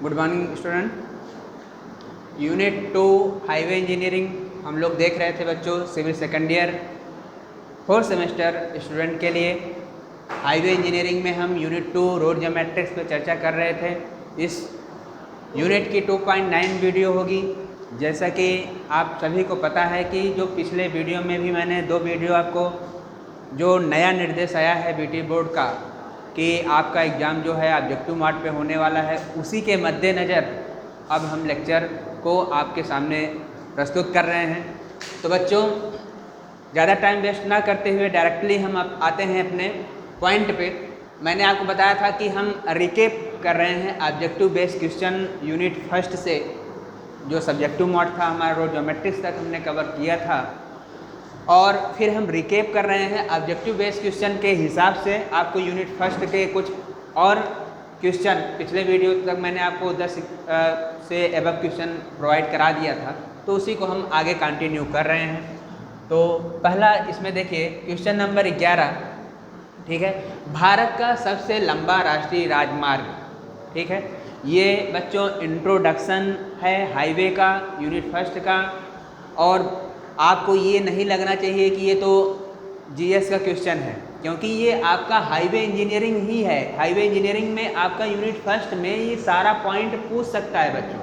Good morning student. Unit 2 highway engineering हम लोग देख रहे थे बच्चों, civil second year 4th semester student के लिए। हाईवे इंजीनियरिंग में हम यूनिट 2 रोड ज्योमेट्रिक्स पे चर्चा कर रहे थे। इस यूनिट की 2.9 वीडियो होगी। जैसा कि आप सभी को पता है कि जो पिछले वीडियो में भी मैंने 2 वीडियो आपको जो नया निर्देश आया है बीटी बोर्ड का कि आपका एग्ज़ाम जो है ऑब्जेक्टिव मार्क पे होने वाला है, उसी के मद्देनज़र अब हम लेक्चर को आपके सामने प्रस्तुत कर रहे हैं। तो बच्चों ज़्यादा टाइम वेस्ट ना करते हुए डायरेक्टली हम आते हैं अपने पॉइंट पे। मैंने आपको बताया था कि हम रिकेप कर रहे हैं objective based question unit first से। जो सब्जेक्टिव मॉड था हमारा रोड ज्योमेट्रिक्स तक हमने कवर किया था, और फिर हम रिकेप कर रहे हैं ऑब्जेक्टिव बेस्ड क्वेश्चन के हिसाब से। आपको यूनिट फर्स्ट के कुछ और क्वेश्चन पिछले वीडियो तक मैंने आपको 10 से एबव क्वेश्चन प्रोवाइड करा दिया था, तो उसी को हम आगे कंटिन्यू कर रहे हैं। तो पहला इसमें देखिए क्वेश्चन नंबर 11, ठीक है। भारत का सबसे लंबा राष्ट्रीय राजमार्ग, ठीक है। ये बच्चों इंट्रोडक्शन है हाईवे का यूनिट फर्स्ट का, और आपको ये नहीं लगना चाहिए कि ये तो जीएस का क्वेश्चन है, क्योंकि ये आपका हाईवे इंजीनियरिंग ही है। हाईवे इंजीनियरिंग में आपका यूनिट फर्स्ट में ये सारा पॉइंट पूछ सकता है बच्चों,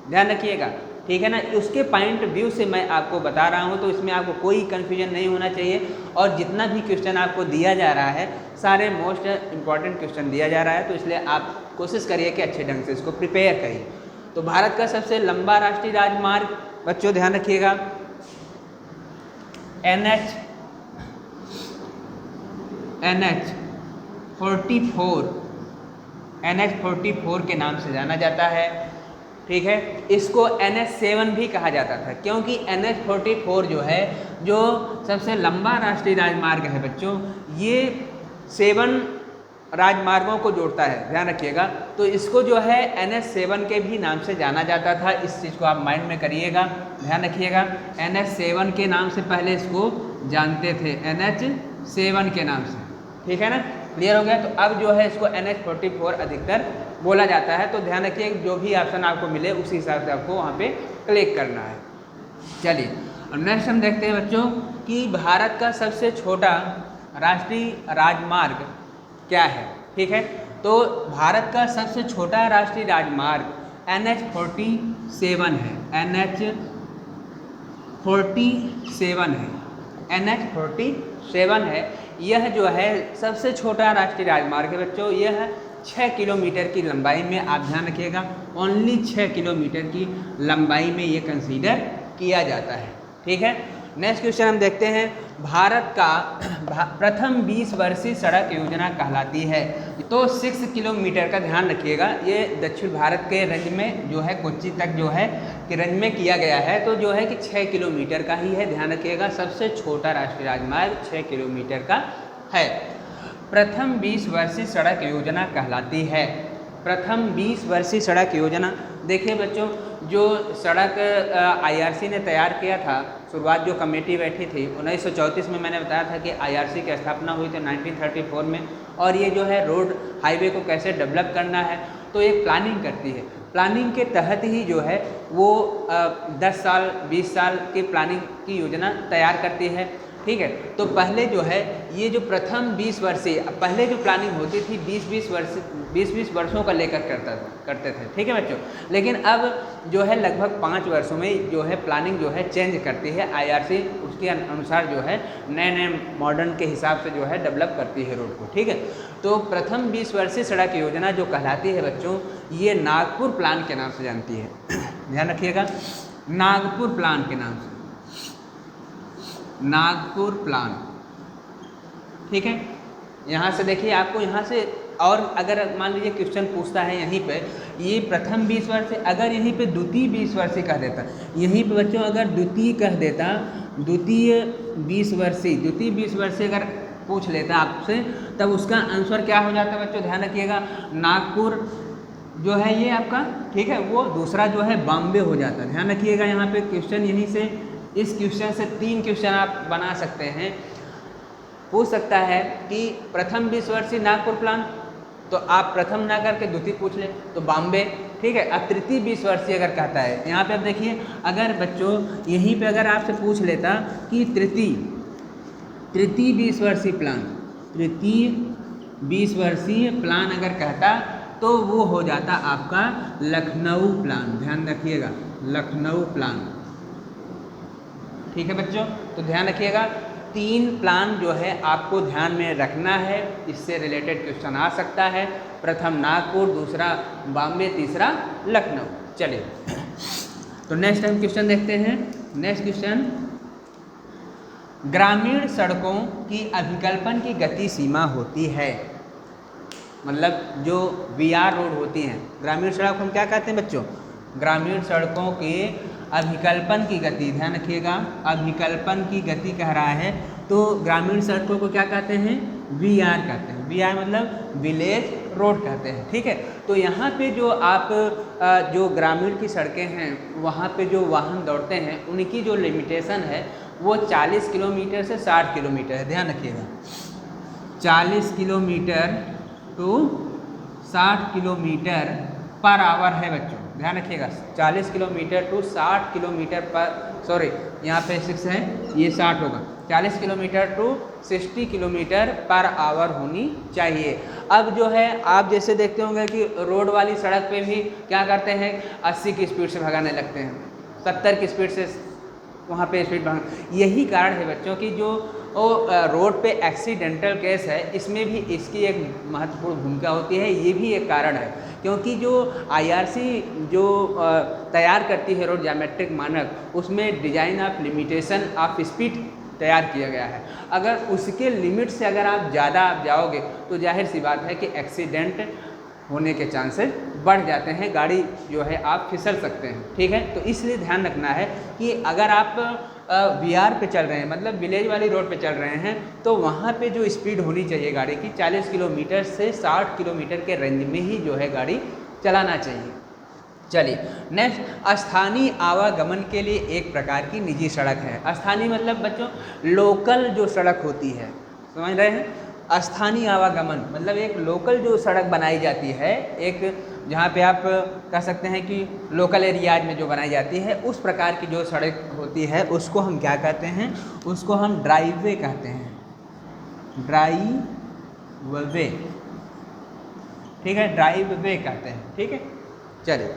ध्यान रखिएगा, ठीक है ना। उसके पॉइंट व्यू से मैं आपको बता रहा हूँ, तो इसमें आपको कोई कन्फ्यूजन नहीं होना चाहिए। और जितना भी क्वेश्चन आपको दिया जा रहा है सारे मोस्ट इम्पॉर्टेंट क्वेश्चन दिया जा रहा है, तो इसलिए आप कोशिश करिए कि अच्छे ढंग से इसको प्रिपेयर करिए। तो भारत का सबसे लंबा राष्ट्रीय राजमार्ग बच्चों ध्यान रखिएगा NH 44 के नाम से जाना जाता है, ठीक है। इसको NH7 भी कहा जाता था, क्योंकि NH 44 जो है जो सबसे लंबा राष्ट्रीय राजमार्ग है बच्चों, ये 7 राजमार्गों को जोड़ता है, ध्यान रखिएगा। तो इसको जो है NH7 के भी नाम से जाना जाता था। इस चीज़ को आप माइंड में करिएगा, ध्यान रखिएगा। NH7 के नाम से पहले इसको जानते थे, NH7 के नाम से, ठीक है ना। क्लियर हो गया। तो अब जो है इसको NH 44 अधिकतर बोला जाता है। तो ध्यान रखिए जो भी ऑप्शन आपको मिले उसी हिसाब से आपको वहाँ पे क्लिक करना है। चलिए अब नेक्स्ट हम देखते हैं बच्चों कि भारत का सबसे छोटा राष्ट्रीय राजमार्ग क्या है, ठीक है। तो भारत का सबसे छोटा राष्ट्रीय राजमार्ग NH 47 है, NH 47 है, NH 47 है। यह जो है सबसे छोटा राष्ट्रीय राजमार्ग है बच्चों। यह 6 किलोमीटर की लंबाई में, आप ध्यान रखिएगा, ओनली 6 किलोमीटर की लंबाई में ये कंसीडर किया जाता है, ठीक है। नेक्स्ट क्वेश्चन हम देखते हैं, भारत का प्रथम 20 वर्षीय सड़क योजना कहलाती है। तो 6 किलोमीटर का ध्यान रखिएगा, ये दक्षिण भारत के रेंज में जो है कोच्चि तक जो है कि रेंज में किया गया है, तो जो है कि 6 किलोमीटर का ही है, ध्यान रखिएगा। सबसे छोटा राष्ट्रीय राजमार्ग 6 किलोमीटर का है। प्रथम 20 वर्षीय सड़क योजना कहलाती है। प्रथम 20 वर्षीय सड़क योजना, देखिए बच्चों जो सड़क IRC ने तैयार किया था, शुरुआत जो कमेटी बैठी थी 1934 में, मैंने बताया था कि IRC की स्थापना हुई थी 1934 में। और ये जो है रोड हाईवे को कैसे डेवलप करना है, तो एक प्लानिंग करती है। प्लानिंग के तहत ही जो है वो 10 साल 20 साल की प्लानिंग की योजना तैयार करती है, ठीक है। तो पहले जो है ये जो प्रथम 20 वर्षीय, पहले जो प्लानिंग होती थी 20-20 वर्षों का लेकर करते थे, ठीक है बच्चों। लेकिन अब जो है लगभग 5 वर्षों में जो है प्लानिंग जो है चेंज करती है IRC, उसके अनुसार जो है नए नए मॉडर्न के हिसाब से जो है डेवलप करती है रोड को, ठीक है। तो प्रथम 20 वर्षीय सड़क योजना जो कहलाती है बच्चों, ये नागपुर प्लान के नाम से जानती है, ध्यान रखिएगा, नागपुर प्लान के नाम से, नागपुर प्लान, ठीक है। यहाँ से देखिए आपको यहाँ से, और अगर मान लीजिए क्वेश्चन पूछता है यहीं पे, ये प्रथम 20 वर्ष, अगर यहीं पे द्वितीय 20 वर्षीय कह देता, यहीं पे बच्चों अगर द्वितीय कह देता, द्वितीय 20 वर्षीय अगर पूछ लेता आपसे, तब उसका आंसर क्या हो जाता है बच्चों, ध्यान रखिएगा। नागपुर जो है ये आपका, ठीक है, वो दूसरा जो है बॉम्बे हो जाता है, ध्यान रखिएगा। यहाँ पे क्वेश्चन यहीं से, इस क्वेश्चन से 3 क्वेश्चन आप बना सकते हैं। पूछ सकता है कि प्रथम 20 वर्षीय नागपुर प्लान, तो आप प्रथम ना करके द्वितीय पूछ लें, तो बॉम्बे ठीक है। अब तृतीय 20 वर्षीय अगर कहता है, यहाँ पे अब देखिए, अगर बच्चों यहीं पे अगर आपसे पूछ लेता कि तृतीय 20 वर्षीय प्लान, तृतीय 20 वर्षीय प्लान अगर कहता तो वो हो जाता आपका लखनऊ प्लान। ध्यान रखिएगा, लखनऊ प्लान, ठीक है बच्चों। तो ध्यान रखिएगा, 3 प्लान जो है आपको ध्यान में रखना है, इससे रिलेटेड क्वेश्चन आ सकता है। प्रथम नागपुर, दूसरा बॉम्बे, तीसरा लखनऊ। चलिए तो नेक्स्ट हम क्वेश्चन देखते हैं। नेक्स्ट क्वेश्चन, ग्रामीण सड़कों की अभिकल्पन की गति सीमा होती है, मतलब जो VR रोड होती हैं, ग्रामीण सड़क हम क्या कहते हैं बच्चों, ग्रामीण सड़कों के अभिकल्पन की गति, ध्यान रखिएगा, अभिकल्पन की गति कह रहा है, तो ग्रामीण सड़कों को क्या कहते हैं, VR कहते हैं। VR मतलब विलेज रोड कहते हैं, ठीक है। तो यहाँ पे जो आप जो ग्रामीण की सड़कें हैं, वहाँ पे जो वाहन दौड़ते हैं, उनकी जो लिमिटेशन है वो 40 किलोमीटर से 60 किलोमीटर है। ध्यान रखिएगा, 40 kilometre to 60 kilometre per hour है बच्चों। ध्यान रखिएगा, 40 kilometre to 60 kilometre per, sorry यहाँ पे 6 है, ये 60 होगा, 40 kilometre to 60 kilometre per hour होनी चाहिए। अब जो है आप जैसे देखते होंगे कि रोड वाली सड़क पे भी क्या करते हैं, 80 की स्पीड से भगाने लगते हैं, 70 की स्पीड से वहाँ पे स्पीड भाग। यही कारण है बच्चों की जो रोड पे एक्सीडेंटल केस है, इसमें भी इसकी एक महत्वपूर्ण भूमिका होती है। ये भी एक कारण है, क्योंकि जो IRC जो तैयार करती है रोड ज्योमेट्रिक मानक, उसमें design of limitation of speed तैयार किया गया है। अगर उसके लिमिट से अगर आप ज़्यादा आप जाओगे तो जाहिर सी बात है कि एक्सीडेंट होने के चांसेस बढ़ जाते हैं, गाड़ी जो है आप फिसल सकते हैं, ठीक है। तो इसलिए ध्यान रखना है कि अगर आप VR पे चल रहे हैं, मतलब विलेज वाली रोड पे चल रहे हैं, तो वहाँ पे जो स्पीड होनी चाहिए गाड़ी की 40 किलोमीटर से 60 किलोमीटर के रेंज में ही जो है गाड़ी चलाना चाहिए। चलिए नेक्स्ट, स्थानीय आवागमन के लिए एक प्रकार की निजी सड़क है। स्थानीय मतलब बच्चों लोकल जो सड़क होती है, समझ रहे हैं। स्थानीय आवागमन मतलब एक लोकल जो सड़क बनाई जाती है, एक जहाँ पे आप कह सकते हैं कि लोकल एरियाज में जो बनाई जाती है, उस प्रकार की जो सड़क होती है उसको हम क्या कहते हैं, उसको हम ड्राइववे कहते हैं, ड्राइववे, ठीक है, ड्राइववे कहते हैं, ठीक है। चलिए,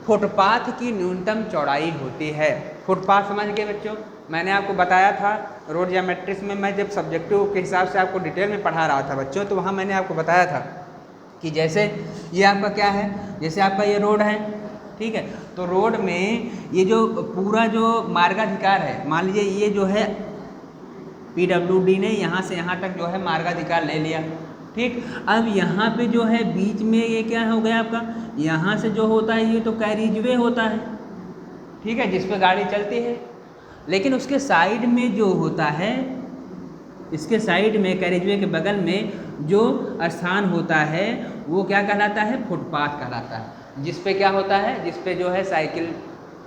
फुटपाथ की न्यूनतम चौड़ाई होती है। फुटपाथ समझ गए बच्चों, मैंने आपको बताया था रोड ज्योमेट्रिक्स में, मैं जब सब्जेक्टिव के हिसाब से आपको डिटेल में पढ़ा रहा था बच्चों, तो वहाँ मैंने आपको बताया था कि जैसे ये आपका क्या है, जैसे आपका ये रोड है, ठीक है, तो रोड में ये जो पूरा जो मार्गाधिकार है, मान लीजिए ये जो है PWD ने यहाँ से यहाँ तक जो है मार्गाधिकार ले लिया, ठीक। अब यहाँ पे जो है बीच में ये क्या हो गया आपका, यहाँ से जो होता है ये तो कैरिजवे होता है, ठीक है, जिस पे गाड़ी चलती है। लेकिन उसके साइड में जो होता है, इसके साइड में कैरिजवे के बगल में जो स्थान होता है वो क्या कहलाता है, फुटपाथ कहलाता है, जिस पे क्या होता है, जिस पे जो है साइकिल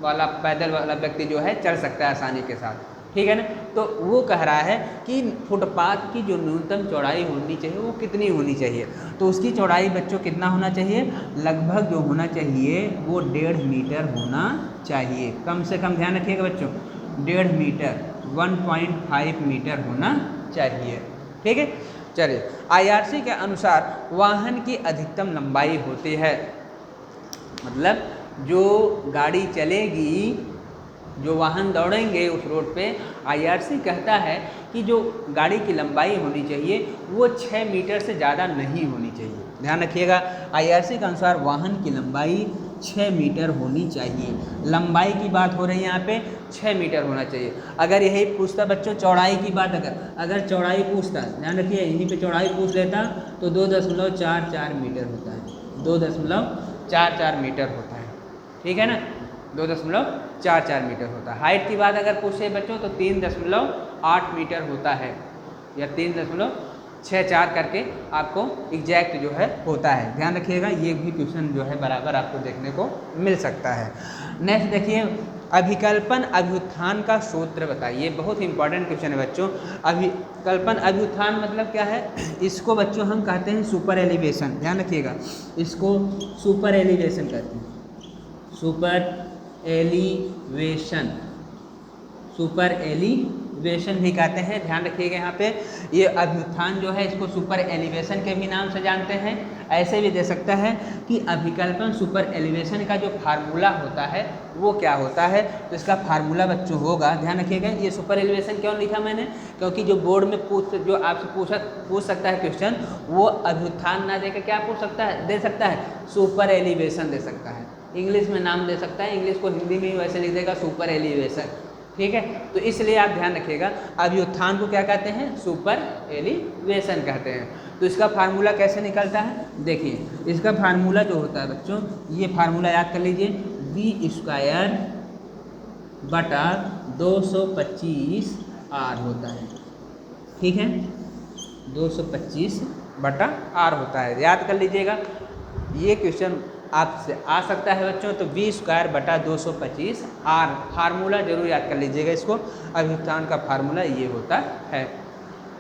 वाला, पैदल वाला व्यक्ति जो है चल सकता है आसानी के साथ, ठीक है ना। तो वो कह रहा है कि फुटपाथ की जो न्यूनतम चौड़ाई होनी चाहिए वो कितनी होनी चाहिए, तो उसकी चौड़ाई बच्चों कितना होना चाहिए, लगभग जो होना चाहिए वो 1.5 मीटर होना चाहिए, कम से कम। ध्यान रखिएगा बच्चों, 1.5 मीटर, 1.5 मीटर होना चाहिए, ठीक है। चलिए, IRC के अनुसार वाहन की अधिकतम लंबाई होती है, मतलब जो गाड़ी चलेगी, जो वाहन दौड़ेंगे उस रोड पे, IRC कहता है कि जो गाड़ी की लंबाई होनी चाहिए वो 6 मीटर से ज़्यादा नहीं होनी चाहिए। ध्यान रखिएगा, IRC के अनुसार वाहन की लंबाई 6 मीटर होनी चाहिए। लंबाई की बात हो रही है यहाँ पे, 6 मीटर होना चाहिए। अगर यही पूछता बच्चों चौड़ाई की बात, अगर चौड़ाई पूछता, ध्यान रखिए यहीं पे चौड़ाई पूछ लेता तो 2.44 मीटर होता है, 2.44 मीटर होता है, ठीक है ना, 2.44 मीटर होता है। हाइट की बात अगर पूछे बच्चों तो 3.8 मीटर होता है, या 3.64 करके आपको एग्जैक्ट जो है होता है। ध्यान रखिएगा, ये भी क्वेश्चन जो है बराबर आपको देखने को मिल सकता है। नेक्स्ट देखिए, अभिकल्पन अभ्युत्थान का सूत्र बताइए। बहुत इंपॉर्टेंट क्वेश्चन है बच्चों। अभिकल्पन अभ्युत्थान मतलब क्या है? इसको बच्चों हम कहते हैं सुपर एलिवेशन, ध्यान रखिएगा, इसको सुपर एलिवेशन कहते हैं, सुपर एलिवेशन, सुपर एलिवेशन भी कहते हैं, ध्यान रखिएगा यहाँ पे। ये अभ्युत्थान जो है इसको सुपर एलिवेशन के भी नाम से जानते हैं। ऐसे भी दे सकता है कि अभिकल्पन सुपर एलिवेशन का जो फार्मूला होता है वो क्या होता है, तो इसका फार्मूला बच्चों होगा, ध्यान रखिएगा। ये सुपर एलिवेशन क्यों लिखा मैंने? क्योंकि जो बोर्ड में जो आपसे पूछ सकता है क्वेश्चन, वो अभ्युत्थान ना देकर क्या पूछ सकता है, दे सकता है सुपर एलिवेशन दे सकता है। इंग्लिश में नाम दे सकता है, इंग्लिश को हिंदी में वैसे लिख देगा सुपर एलिवेशन, ठीक है। तो इसलिए आप ध्यान रखिएगा, अभ्युत्थान को क्या कहते हैं? सुपर एलिवेशन कहते हैं। तो इसका फार्मूला कैसे निकलता है? देखिए, इसका फार्मूला जो होता है बच्चों, ये फार्मूला याद कर लीजिए, v² बटा 225 r होता है, ठीक है, 225 बटा r होता है, याद कर लीजिएगा। ये क्वेश्चन आपसे आ सकता है बच्चों, तो v² बटा 225 r, फार्मूला जरूर याद कर लीजिएगा इसको। अभ्युत्थान का फार्मूला ये होता है।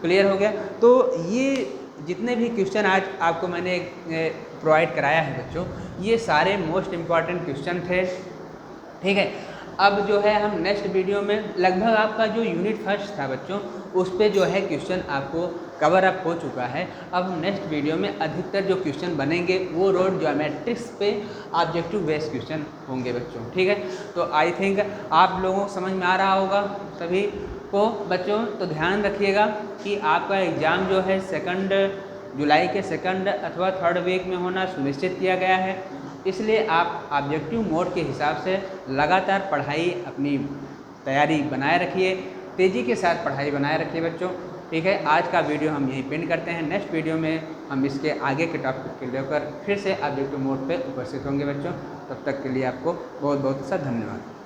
क्लियर हो गया? तो ये जितने भी क्वेश्चन आज आपको मैंने प्रोवाइड कराया है बच्चों, ये सारे मोस्ट इम्पॉर्टेंट क्वेश्चन थे, ठीक है। अब जो है हम नेक्स्ट वीडियो में लगभग आपका जो यूनिट फर्स्ट था बच्चों, उस पे जो है क्वेश्चन आपको कवर अप हो चुका है। अब हम नेक्स्ट वीडियो में अधिकतर जो क्वेश्चन बनेंगे वो रोड ज्योमेट्रिक्स पे ऑब्जेक्टिव बेस्ड क्वेश्चन होंगे बच्चों, ठीक है। तो आई थिंक आप लोगों को समझ में आ रहा होगा सभी को बच्चों। तो ध्यान रखिएगा कि आपका एग्ज़ाम जो है 2 जुलाई के 2 अथवा 3rd वीक में होना सुनिश्चित किया गया है। इसलिए आप ऑब्जेक्टिव मोड के हिसाब से लगातार पढ़ाई, अपनी तैयारी बनाए रखिए, तेज़ी के साथ पढ़ाई बनाए रखिए बच्चों, ठीक है। आज का वीडियो हम यहीं पिन करते हैं। नेक्स्ट वीडियो में हम इसके आगे के टॉपिक को लेकर फिर से ऑब्जेक्टिव मोड पे उपस्थित होंगे बच्चों। तब तक के लिए आपको बहुत बहुत सा धन्यवाद।